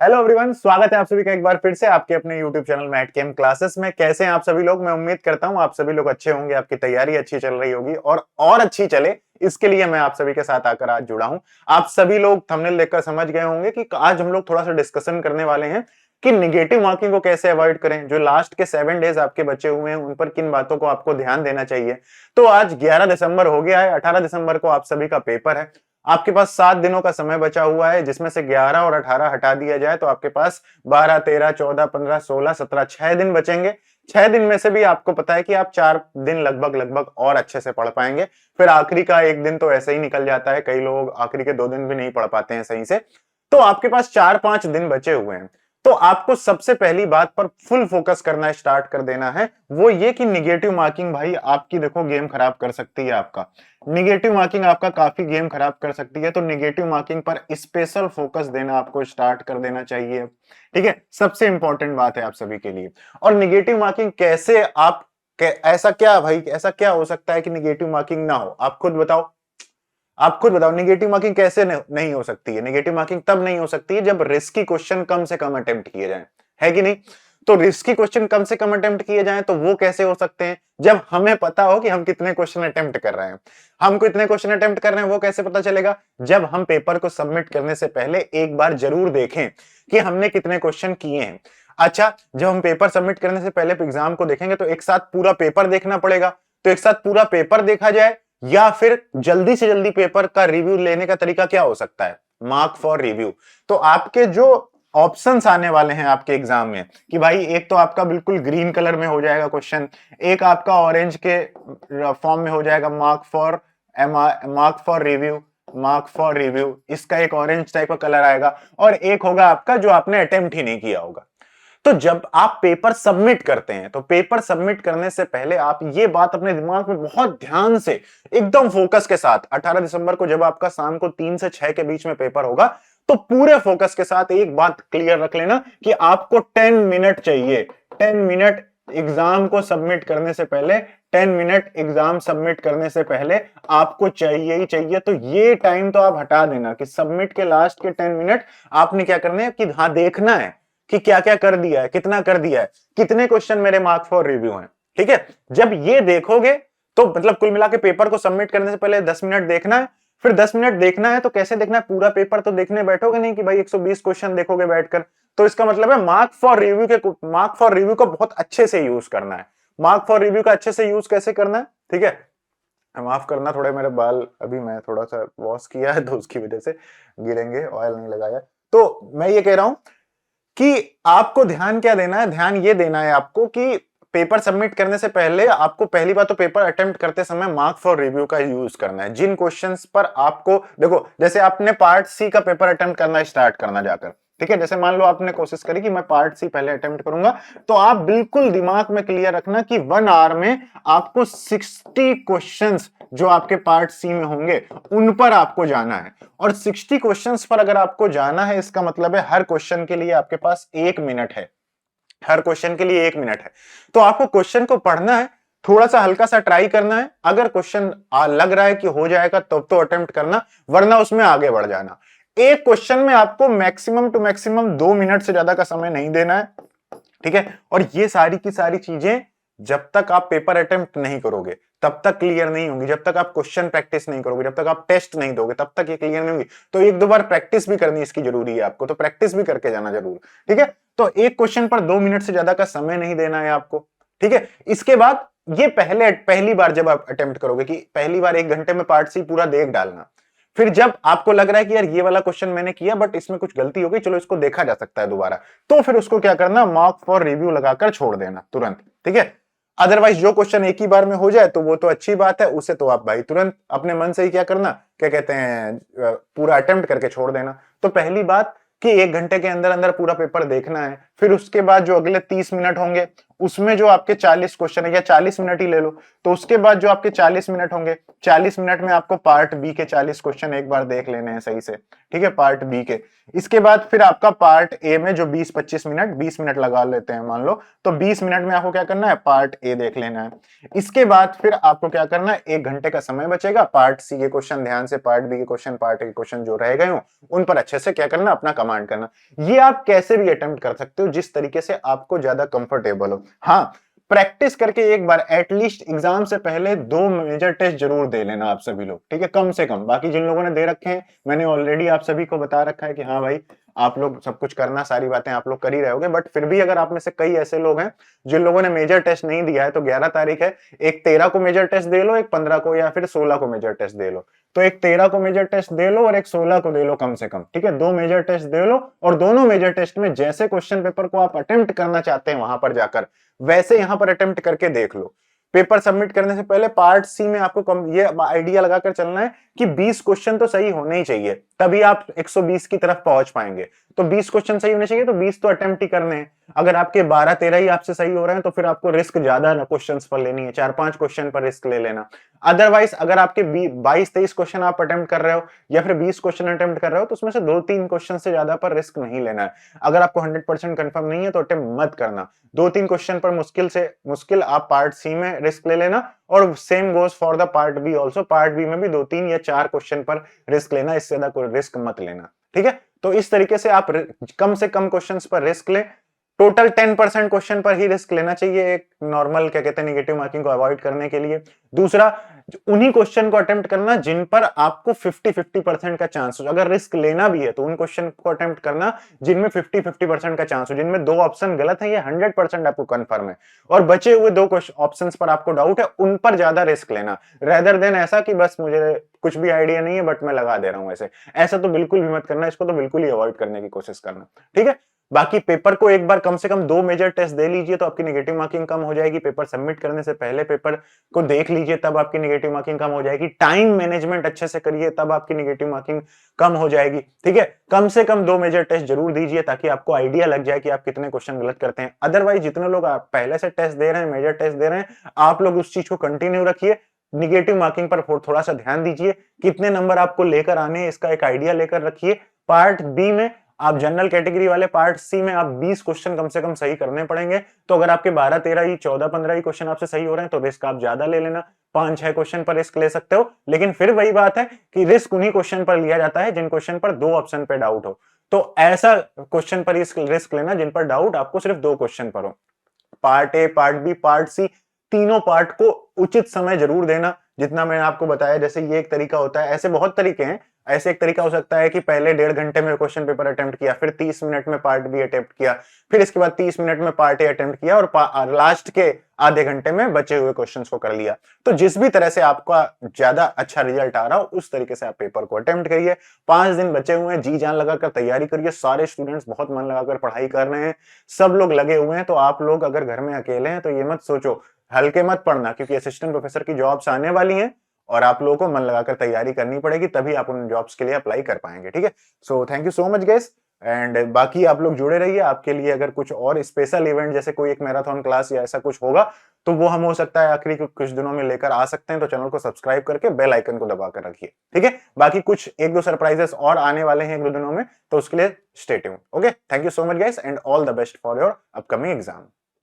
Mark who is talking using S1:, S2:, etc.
S1: Hello everyone, स्वागत है आप सभी का एक बार फिर से आपके अपने यूट्यूब चैनल मैट केम क्लासेस में। कैसे हैं आप सभी लोग? मैं उम्मीद करता हूं आप सभी लोग अच्छे होंगे, आपकी तैयारी अच्छी चल रही होगी और अच्छी चले, इसके लिए मैं आप सभी के साथ आकर आज जुड़ा हूं। आप सभी लोग थंबनेल देखकर समझ गए होंगे कि आज हम लोग थोड़ा सा डिस्कशन करने वाले हैं कि निगेटिव मार्किंग को कैसे अवॉइड करें। जो लास्ट के 7 डेज आपके बचे हुए हैं उन पर किन बातों को आपको ध्यान देना चाहिए। तो आज 11 दिसंबर हो गया है, 18 दिसंबर को आप सभी का पेपर है। आपके पास 7 दिनों का समय बचा हुआ है, जिसमें से 11 और 18 हटा दिया जाए तो आपके पास 12, 13, 14, 15, 16, 17 6 दिन बचेंगे। 6 दिन में से भी आपको पता है कि आप 4 दिन लगभग और अच्छे से पढ़ पाएंगे। फिर आखिरी का एक दिन तो ऐसे ही निकल जाता है, कई लोग आखिरी के 2 दिन भी नहीं पढ़ पाते हैं सही से। तो आपके पास 4-5 दिन बचे हुए हैं। तो आपको सबसे पहली बात पर फुल फोकस करना स्टार्ट कर देना है, वो ये कि निगेटिव मार्किंग भाई आपकी देखो गेम खराब कर सकती है। आपका निगेटिव मार्किंग आपका काफी गेम खराब कर सकती है। तो निगेटिव मार्किंग पर स्पेशल फोकस देना आपको स्टार्ट कर देना चाहिए। ठीक है, सबसे इंपॉर्टेंट बात है आप सभी के लिए। और निगेटिव मार्किंग कैसे आप ऐसा क्या भाई, ऐसा क्या हो सकता है कि निगेटिव मार्किंग ना हो? आप खुद बताओ, आप खुद बताओ निगेटिव मार्किंग कैसे नहीं हो सकती है? निगेटिव मार्किंग तब नहीं हो सकती है जब रिस्की क्वेश्चन कम से कम अटेम्प्ट किए जाएं, है कि नहीं? तो रिस्की क्वेश्चन कम से कम अटेम्प्ट किए जाएं तो वो कैसे हो सकते हैं? जब हमें पता हो कि हम कितने क्वेश्चन अटेम्प्ट कर रहे हैं। हम कितने क्वेश्चन अटेम्प्ट कर रहे हैं वो कैसे पता चलेगा? जब हम पेपर को सबमिट करने से पहले एक बार जरूर देखें कि हमने कितने क्वेश्चन किए हैं। अच्छा, जब हम पेपर सबमिट करने से पहले एग्जाम को देखेंगे तो एक साथ पूरा पेपर देखना पड़ेगा। तो एक साथ पूरा पेपर देखा जाए या फिर जल्दी से जल्दी पेपर का रिव्यू लेने का तरीका क्या हो सकता है? Mark for review. तो आपके जो ऑप्शंस आने वाले हैं आपके एग्जाम में कि भाई एक तो आपका बिल्कुल ग्रीन कलर में हो जाएगा क्वेश्चन, एक आपका ऑरेंज के फॉर्म में हो जाएगा मार्क फॉर रिव्यू, इसका एक ऑरेंज टाइप का कलर आएगा, और एक होगा आपका जो आपने अटेम्प्ट ही नहीं किया होगा। तो जब आप पेपर सबमिट करते हैं तो पेपर सबमिट करने से पहले आप ये बात अपने दिमाग में बहुत ध्यान से एकदम फोकस के साथ 18 दिसंबर को जब आपका शाम को 3 से 6 के बीच में पेपर होगा तो पूरे फोकस के साथ एक बात क्लियर रख लेना कि आपको 10 मिनट चाहिए। 10 मिनट एग्जाम को सबमिट करने से पहले, 10 मिनट एग्जाम सबमिट करने से पहले आपको चाहिए ही चाहिए। तो ये टाइम तो आप हटा देना कि सबमिट के लास्ट के 10 मिनट आपने क्या करना है कि हाँ देखना है कि क्या क्या कर दिया है, कितना कर दिया है, कितने क्वेश्चन मेरे मार्क फॉर रिव्यू हैं। ठीक है, जब ये देखोगे तो मतलब कुल मिला के पेपर को सबमिट करने से पहले 10 मिनट देखना है। फिर 10 मिनट देखना है तो कैसे देखना है? पूरा पेपर तो देखने बैठोगे नहीं कि भाई 120 क्वेश्चन देखोगे बैठकर। तो इसका मतलब है मार्क फॉर रिव्यू को बहुत अच्छे से यूज करना है। मार्क फॉर रिव्यू का अच्छे से यूज कैसे करना है? ठीक है, माफ करना, थोड़े मेरे बाल अभी मैं थोड़ा सा वॉश किया है तो उसकी वजह से गिरेंगे, ऑयल नहीं लगाया। तो मैं ये कह रहा हूं कि आपको ध्यान क्या देना है? ध्यान ये देना है आपको कि पेपर सबमिट करने से पहले आपको पहली बात तो पेपर अटेम्प्ट करते समय मार्क फॉर रिव्यू का यूज करना है। जिन क्वेश्चंस पर आपको देखो, जैसे आपने पार्ट सी का पेपर अटेम्प्ट करना स्टार्ट करना जाकर, ठीक है, जैसे मान लो आपने कोशिश करी कि मैं पार्ट सी पहले अटेम्प्ट करूंगा, तो आप बिल्कुल दिमाग में क्लियर रखना कि 1 आवर में आपको 60 क्वेश्चंस जो आपके पार्ट सी में होंगे उन पर आपको जाना है। और 60 क्वेश्चंस पर अगर आपको जाना है, इसका मतलब है हर क्वेश्चन के लिए आपके पास 1 मिनट है। हर क्वेश्चन के लिए 1 मिनट है। तो आपको क्वेश्चन को पढ़ना है, थोड़ा सा हल्का सा ट्राई करना है। अगर क्वेश्चन लग रहा है कि हो जाएगा तब तो अटेम्प्ट करना, वरना उसमें आगे बढ़ जाना। एक क्वेश्चन में आपको मैक्सिमम टू मैक्सिमम 2 मिनट से ज्यादा का समय नहीं देना है। ठीक है, और ये सारी की सारी चीजें जब तक आप पेपर अटेम्प्ट नहीं करोगे तब तक क्लियर नहीं होंगी। जब तक आप क्वेश्चन प्रैक्टिस नहीं करोगे, जब तक आप टेस्ट नहीं दोगे तब तक ये क्लियर नहीं होगी। तो 1-2 बार प्रैक्टिस भी करनी इसकी जरूरी है आपको, तो प्रैक्टिस भी करके जाना जरूर। ठीक है, तो एक क्वेश्चन पर 2 मिनट से ज्यादा का समय नहीं देना है आपको। ठीक है, इसके बाद ये पहली बार जब आप अटेम्प्ट करोगे कि पहली बार 1 घंटे में पार्ट सी पूरा देख डालना। फिर जब आपको लग रहा है कि यार ये वाला क्वेश्चन मैंने किया बट इसमें कुछ गलती हो गई, चलो इसको देखा जा सकता है दोबारा, तो फिर उसको क्या करना? मार्क फॉर रिव्यू लगाकर छोड़ देना तुरंत। ठीक है, अदरवाइज जो क्वेश्चन एक ही बार में हो जाए तो वो तो अच्छी बात है, उसे तो आप भाई तुरंत अपने मन से ही क्या करना, क्या कहते हैं, पूरा अटेम्प्ट करके छोड़ देना। तो पहली बात कि 1 घंटे के अंदर अंदर पूरा पेपर देखना है। फिर उसके बाद जो अगले 30 मिनट होंगे उसमें जो आपके 40 क्वेश्चन है, या 40 मिनट ही ले लो, तो उसके बाद जो आपके 40 मिनट होंगे, 40 मिनट में आपको पार्ट बी के 40 क्वेश्चन एक बार देख लेने हैं सही से, ठीक है, पार्ट बी के। इसके बाद फिर आपका पार्ट ए में जो 20-25 मिनट, 20 मिनट लगा लेते हैं मान लो, तो 20 मिनट में आपको क्या करना है, पार्ट ए देख लेना है। इसके बाद फिर आपको क्या करना है, 1 घंटे का समय बचेगा, पार्ट सी के क्वेश्चन ध्यान से, पार्ट बी के क्वेश्चन, पार्ट ए के क्वेश्चन जो रह गए हो उन पर अच्छे से क्या करना, अपना कमांड करना। ये आप कैसे भी अटेम्प्ट कर सकते हो, जिस तरीके से आपको ज्यादा कंफर्टेबल हो। हाँ, प्रैक्टिस करके एक बार एटलीस्ट एग्जाम से पहले 2 मेजर टेस्ट जरूर दे लेना आप सभी लोग, ठीक है, कम से कम। बाकी जिन लोगों ने दे रखे हैं, मैंने ऑलरेडी आप सभी को बता रखा है कि हाँ भाई आप लोग सब कुछ करना, सारी बातें आप लोग कर ही रहे होगे, बट फिर भी अगर आप में से कई ऐसे लोग हैं जिन लोगों ने मेजर टेस्ट नहीं दिया है, तो 11 तारीख है, एक 13 को मेजर टेस्ट दे लो, एक 15 को, या फिर 16 को मेजर टेस्ट दे लो। तो एक 13 को मेजर टेस्ट दे लो और एक 16 को दे लो कम से कम, ठीक है, 2 मेजर टेस्ट दे लो, और दोनों मेजर टेस्ट में जैसे क्वेश्चन पेपर को आप अटेम्प्ट करना चाहते हैं वहां पर जाकर, वैसे यहां पर अटेम्प्ट करके देख लो। पेपर सबमिट करने से पहले पार्ट सी में आपको ये आइडिया लगाकर चलना है कि 20 क्वेश्चन तो सही होने ही चाहिए, तभी आप 120 की तरफ पहुंच पाएंगे। तो 20 क्वेश्चन सही होने चाहिए, तो 20 तो अटेम्प्ट ही करने हैं। अगर आपके 12-13 ही आपसे सही हो रहे हैं, तो फिर आपको रिस्क ज्यादा क्वेश्चंस पर लेनी है, 4-5 क्वेश्चन पर रिस्क ले लेना। अदरवाइज अगर आपके 22-23 क्वेश्चन आप अटेम्प्ट कर रहे हो, या फिर 20 क्वेश्चन अटेम्प्ट कर रहे हो, तो उसमें से 2-3 क्वेश्चन से ज्यादा पर रिस्क नहीं लेना है। अगर आपको 100% कंफर्म नहीं है तो अटेम्प्ट मत करना। 2-3 क्वेश्चन पर मुश्किल से मुश्किल आप पार्ट सी में रिस्क ले लेना, और same goes for the part B also. Part B में भी 2-3 या 4 क्वेश्चन पर रिस्क लेना, इससे ज्यादा कोई रिस्क मत लेना, ठीक है। तो इस तरीके से आप कम से कम क्वेश्चंस पर रिस्क लें। टोटल 10% क्वेश्चन पर ही रिस्क लेना चाहिए, एक नॉर्मल क्या कहते हैं नेगेटिव मार्किंग को अवॉइड करने के लिए। दूसरा, उन्हीं क्वेश्चन को अटेम्प्ट करना जिन पर आपको 50-50% का चांस हो। अगर रिस्क लेना भी है तो उन क्वेश्चन को अटेम्प्ट करना जिनमें 50-50% का चांस हो, जिनमें 2 ऑप्शन गलत है, ये 100% आपको कंफर्म है, और बचे हुए 2 ऑप्शंस पर आपको डाउट है, उन पर ज्यादा रिस्क लेना, रेदर देन ऐसा कि बस मुझे कुछ भी आइडिया नहीं है बट मैं लगा दे रहा हूं। ऐसा तो बिल्कुल भी मत करना, इसको तो बिल्कुल ही अवॉइड करने की कोशिश करना, ठीक है। बाकी पेपर को एक बार कम से कम 2 मेजर टेस्ट दे लीजिए, तो आपकी नेगेटिव मार्किंग कम हो जाएगी। पेपर सबमिट करने से पहले पेपर को देख लीजिए, तब आपकी नेगेटिव मार्किंग कम हो जाएगी। टाइम मैनेजमेंट अच्छे से करिए, तब आपकी नेगेटिव मार्किंग कम हो जाएगी, ठीक है। कम से कम 2 मेजर टेस्ट जरूर दीजिए, ताकि आपको आइडिया लग जाए कि आप कितने क्वेश्चन गलत करते हैं। अदरवाइज जितने लोग आप पहले से टेस्ट दे रहे हैं, मेजर टेस्ट दे रहे हैं, आप लोग उस चीज को कंटिन्यू रखिए। निगेटिव मार्किंग पर थोड़ा सा ध्यान दीजिए, कितने नंबर आपको लेकर आने, इसका एक आइडिया लेकर रखिए। पार्ट बी में आप जनरल कैटेगरी वाले, पार्ट सी में आप 20 क्वेश्चन कम से कम सही करने पड़ेंगे। तो अगर आपके 12-13 ही, 14-15 ही क्वेश्चन आपसे सही हो रहे हैं, तो रिस्क आप ज्यादा ले लेना, 5-6 क्वेश्चन पर रिस्क ले सकते हो। लेकिन फिर वही बात है कि रिस्क उन्हीं क्वेश्चन पर लिया जाता है जिन क्वेश्चन पर 2 ऑप्शन पे डाउट हो। तो ऐसा क्वेश्चन पर रिस्क लेना जिन पर डाउट आपको सिर्फ 2 क्वेश्चन पर हो। Part A, part B, part C, तीनों पार्ट को उचित समय जरूर देना, जितना मैंने आपको बताया। जैसे ये एक तरीका होता है, ऐसे बहुत तरीके हैं। ऐसे एक तरीका हो सकता है कि पहले 1.5 घंटे में क्वेश्चन पेपर अटेम्प्ट किया, फिर 30 मिनट में पार्ट बी अटेम्प्ट किया, फिर इसके बाद 30 मिनट में पार्ट ए अटेम्प्ट किया, और लास्ट के आधे घंटे में बचे हुए क्वेश्चंस को कर लिया। तो जिस भी तरह से आपका ज्यादा अच्छा रिजल्ट आ रहा हो, उस तरीके से आप पेपर को अटेम्प्ट करिए। 5 दिन बचे हुए हैं, जी जान लगाकर तैयारी करिए। सारे स्टूडेंट्स बहुत मन लगाकर पढ़ाई कर रहे हैं, सब लोग लगे हुए हैं। तो आप लोग अगर घर में अकेले हैं तो ये मत सोचो, हल्के मत पढ़ना, क्योंकि असिस्टेंट प्रोफेसर की जॉब्स आने वाली हैं और आप लोगों को मन लगाकर तैयारी करनी पड़ेगी, तभी आप उन जॉब्स के लिए अप्लाई कर पाएंगे, ठीक है। So thank you so much guys, and बाकी आप लोग जुड़े रहिए। आपके लिए अगर कुछ और स्पेशल इवेंट, जैसे कोई एक मैराथन क्लास या ऐसा कुछ होगा, तो वो हम हो सकता है आखिरी कुछ दिनों में लेकर आ सकते हैं। तो चैनल को सब्सक्राइब करके बेल आइकन को दबाकर रखिए, ठीक है। बाकी कुछ 1-2 सरप्राइजेस और आने वाले हैं 1-2 दिनों में, तो उसके लिए stay tuned. Okay, thank you so much guys, and all the best for your upcoming exam.